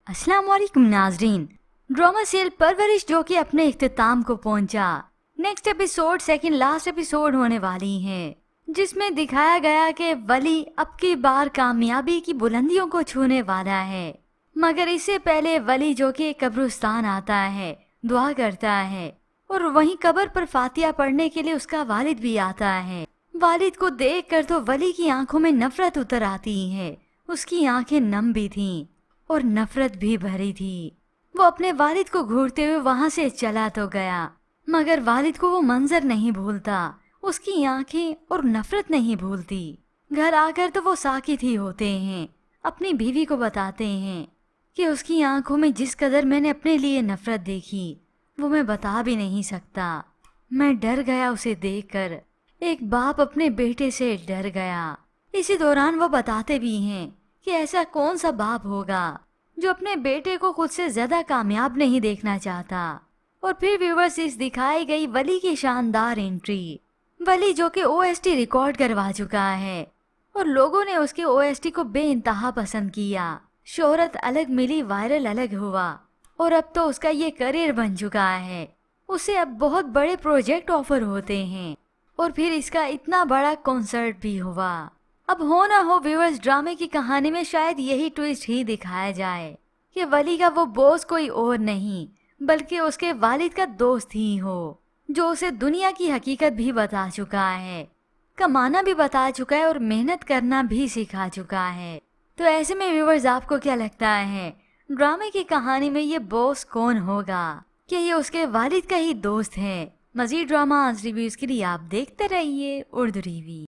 अस्सलाम वालेकुम नाजरीन। ड्रामा सीरियल परवरिश जो कि अपने इख्तिताम को पहुंचा। Next episode second last episode होने वाली है, जिसमें दिखाया गया कि वली अब की बार कामयाबी की बुलंदियों को छूने वाला है। मगर इससे पहले वली जो कि कब्रिस्तान आता है, दुआ करता है और वहीं कब्र पर फातिहा पढ़ने के लिए उसका वालिद भी आता है। वालिद को देखकर तो वली की आंखों में नफरत उतर आती है। उसकी आंखें नम भी थीं और नफरत भी भरी थी। वो अपने वालिद को घूरते हुए वहां से चला तो गया, मगर वालिद को वो मंजर नहीं भूलता, उसकी आंखें और नफरत नहीं भूलती। घर आकर तो वो साकित ही होते हैं। अपनी बीवी को बताते हैं कि उसकी आंखों में जिस कदर मैंने अपने लिए नफरत देखी वो मैं बता भी नहीं सकता। मैं डर गया उसे देखकर। एक बाप अपने बेटे से डर गया। इसी दौरान वो बताते भी हैं कि ऐसा कौन सा बाप होगा जो अपने बेटे को खुद से ज्यादा कामयाब नहीं देखना चाहता। और फिर व्यूअर्स इस दिखाई गई वली की शानदार एंट्री। वली जो कि ओएसटी रिकॉर्ड करवा चुका है और लोगों ने उसके ओएसटी को बेइंतहा पसंद किया। शोहरत अलग मिली, वायरल अलग हुआ और अब तो उसका ये करियर बन चुका है। उसे अब बहुत बड़े प्रोजेक्ट ऑफर होते हैं और फिर इसका इतना बड़ा कॉन्सर्ट भी हुआ। अब हो ना हो व्यूअर्स, ड्रामे की कहानी में शायद यही ट्विस्ट ही दिखाया जाए कि वली का वो बॉस कोई और नहीं बल्कि उसके वालिद का दोस्त ही हो, जो उसे दुनिया की हकीकत भी बता चुका है, कमाना भी बता चुका है और मेहनत करना भी सिखा चुका है। तो ऐसे में व्यूअर्स आपको क्या लगता है, ड्रामे की कहानी में ये बॉस कौन होगा? क्या ये उसके वालिद का ही दोस्त है? मजीद ड्रामा रिव्यूज के लिए आप देखते रहिए उर्दू रिव्यू।